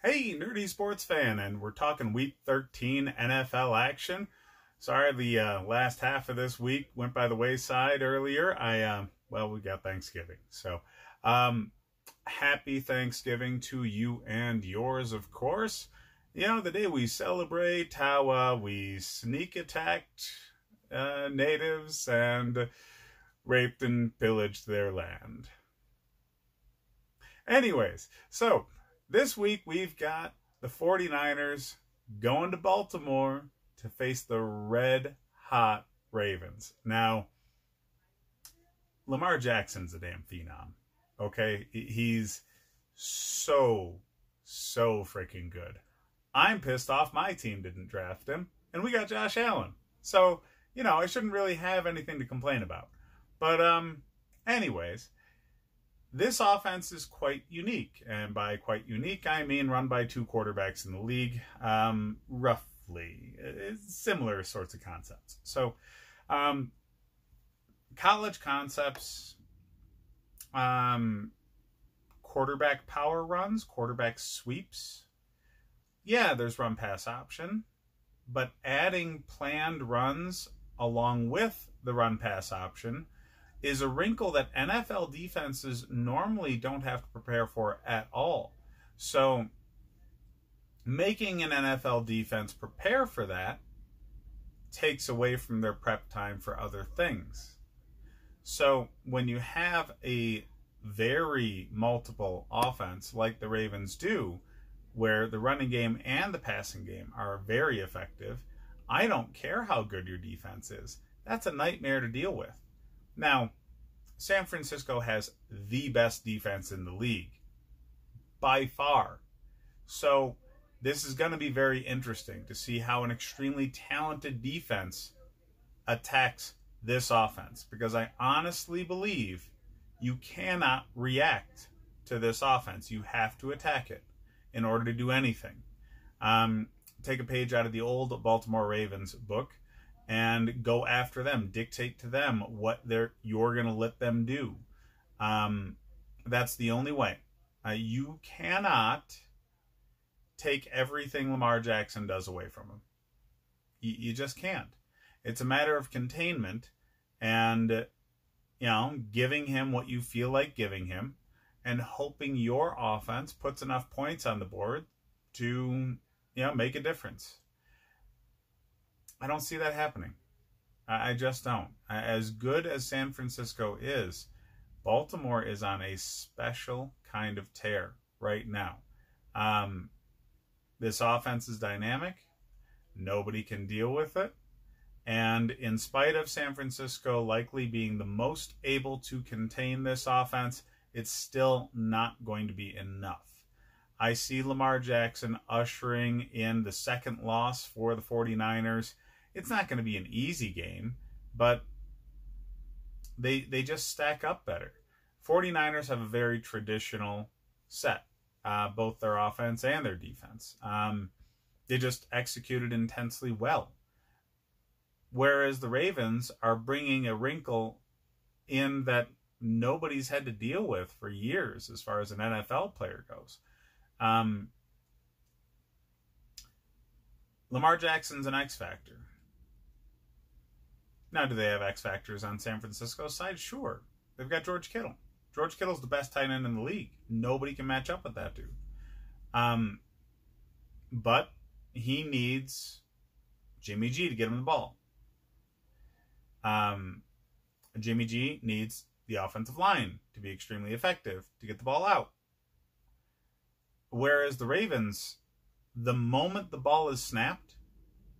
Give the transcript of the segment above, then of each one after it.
Hey, nerdy sports fan, and we're talking Week 13 NFL action. Sorry, the last half of this week went by the wayside earlier. Well, we got Thanksgiving, so happy Thanksgiving to you and yours, of course. You know, the day we celebrate how we sneak attacked natives and raped and pillaged their land. Anyways, so this week we've got the 49ers going to Baltimore to face the red-hot Ravens. Now, Lamar Jackson's a damn phenom, okay? He's so freaking good. I'm pissed off my team didn't draft him, and we got Josh Allen. So, you know, I shouldn't really have anything to complain about. But, anyways, this offense is quite unique, and by quite unique, I mean run by two quarterbacks in the league, roughly. It's similar sorts of concepts. So, college concepts, quarterback power runs, quarterback sweeps. Yeah, there's run-pass option, but adding planned runs along with the run-pass option is a wrinkle that NFL defenses normally don't have to prepare for at all. So making an NFL defense prepare for that takes away from their prep time for other things. So when you have a very multiple offense like the Ravens do, where the running game and the passing game are very effective, I don't care how good your defense is. That's a nightmare to deal with. Now, San Francisco has the best defense in the league, by far. So this is going to be very interesting to see how an extremely talented defense attacks this offense, because I honestly believe you cannot react to this offense. You have to attack it in order to do anything. Take a page out of the old Baltimore Ravens book and go after them. Dictate to them what you're going to let them do. That's the only way. You cannot take everything Lamar Jackson does away from him. You just can't. It's a matter of containment and, you know, giving him what you feel like giving him and hoping your offense puts enough points on the board to, you know, make a difference. I don't see that happening. I just don't. As good as San Francisco is, Baltimore is on a special kind of tear right now. This offense is dynamic. Nobody can deal with it. And in spite of San Francisco likely being the most able to contain this offense, it's still not going to be enough. I see Lamar Jackson ushering in the second loss for the 49ers. It's not going to be an easy game, but they just stack up better. 49ers have a very traditional set, both their offense and their defense. They just executed intensely well. Whereas the Ravens are bringing a wrinkle in that nobody's had to deal with for years as far as an NFL player goes. Lamar Jackson's an X factor. Now, do they have X factors on San Francisco's side? Sure. They've got George Kittle. George Kittle's the best tight end in the league. Nobody can match up with that dude. But he needs Jimmy G to get him the ball. Jimmy G needs the offensive line to be extremely effective to get the ball out. Whereas the Ravens, the moment the ball is snapped,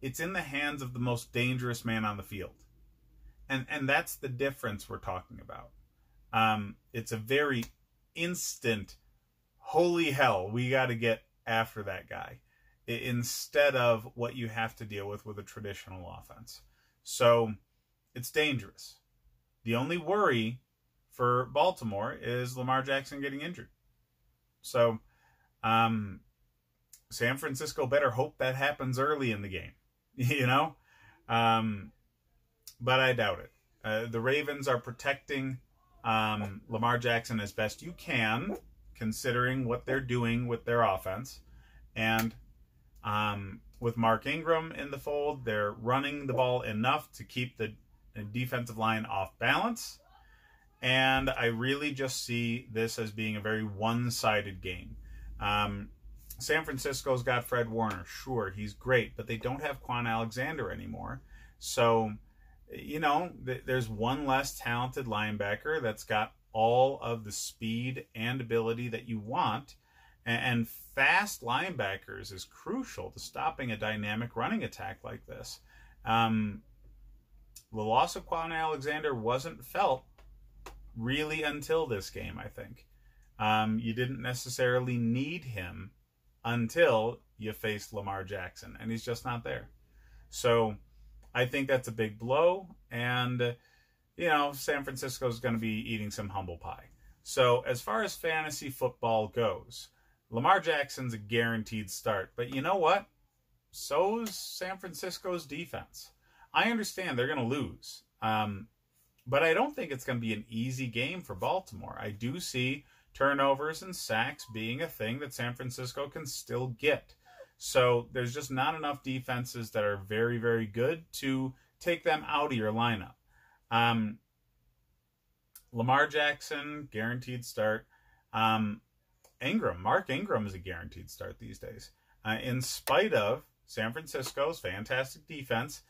it's in the hands of the most dangerous man on the field. And that's the difference we're talking about. It's a very instant, holy hell, we got to get after that guy, instead of what you have to deal with a traditional offense. So it's dangerous. The only worry for Baltimore is Lamar Jackson getting injured. So San Francisco better hope that happens early in the game, you know? But I doubt it. The Ravens are protecting Lamar Jackson as best you can, considering what they're doing with their offense. And with Mark Ingram in the fold, they're running the ball enough to keep the defensive line off balance. And I really just see this as being a very one-sided game. San Francisco's got Fred Warner. Sure, he's great, but they don't have Quan Alexander anymore. So, you know, there's one less talented linebacker that's got all of the speed and ability that you want. And fast linebackers is crucial to stopping a dynamic running attack like this. The loss of Quan Alexander wasn't felt really until this game, I think. You didn't necessarily need him until you faced Lamar Jackson, and he's just not there. So I think that's a big blow, and, you know, San Francisco's going to be eating some humble pie. So as far as fantasy football goes, Lamar Jackson's a guaranteed start, but you know what? So's San Francisco's defense. I understand they're going to lose, but I don't think it's going to be an easy game for Baltimore. I do see turnovers and sacks being a thing that San Francisco can still get. So there's just not enough defenses that are very, very good to take them out of your lineup. Lamar Jackson, guaranteed start. Mark Ingram is a guaranteed start these days. In spite of San Francisco's fantastic defense,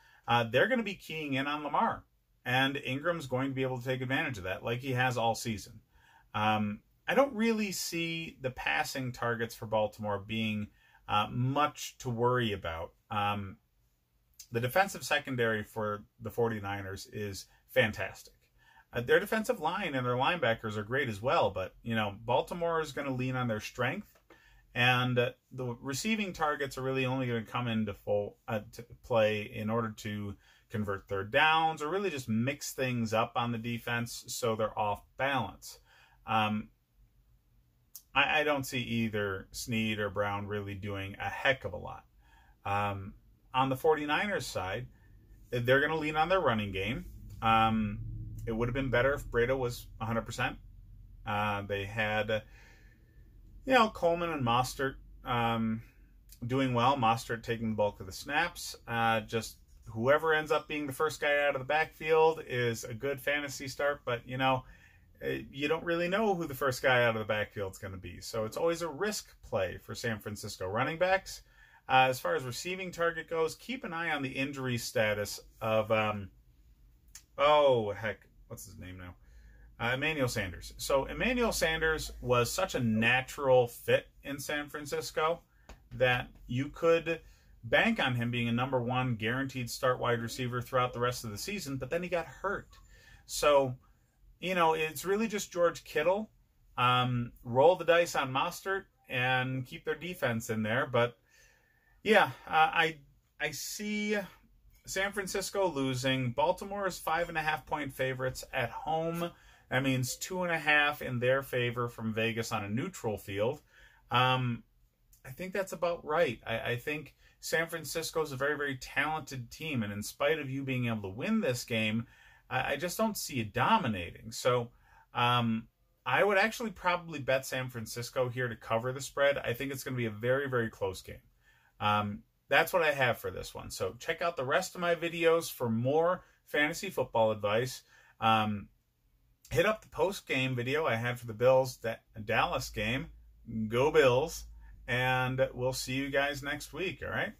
they're going to be keying in on Lamar. And Ingram's going to be able to take advantage of that like he has all season. I don't really see the passing targets for Baltimore being much to worry about. The defensive secondary for the 49ers is fantastic. Their defensive line and their linebackers are great as well, but, you know, Baltimore is going to lean on their strength, and the receiving targets are really only going to come into to play in order to convert third downs or really just mix things up on the defense so they're off balance. I don't see either Snead or Brown really doing a heck of a lot. On the 49ers side, they're going to lean on their running game. It would have been better if Breda was 100%. They had, you know, Coleman and Mostert doing well. Mostert taking the bulk of the snaps. Just whoever ends up being the first guy out of the backfield is a good fantasy start, but, you know, you don't really know who the first guy out of the backfield is going to be. So it's always a risk play for San Francisco running backs. As far as receiving target goes, keep an eye on the injury status of, what's his name now? Emmanuel Sanders. So Emmanuel Sanders was such a natural fit in San Francisco that you could bank on him being a number one guaranteed start wide receiver throughout the rest of the season, but then he got hurt. So, you know, it's really just George Kittle. Roll the dice on Mostert and keep their defense in there. But, yeah, I see San Francisco losing. Baltimore is 5.5-point favorites at home. That means 2.5 in their favor from Vegas on a neutral field. I think that's about right. I think San Francisco is a very, very talented team, and in spite of you being able to win this game, I just don't see you dominating. So I would actually probably bet San Francisco here to cover the spread. I think it's going to be a very, very close game. That's what I have for this one. So check out the rest of my videos for more fantasy football advice. Hit up the post-game video I had for the Bills-Dallas game. Go Bills. And we'll see you guys next week, all right?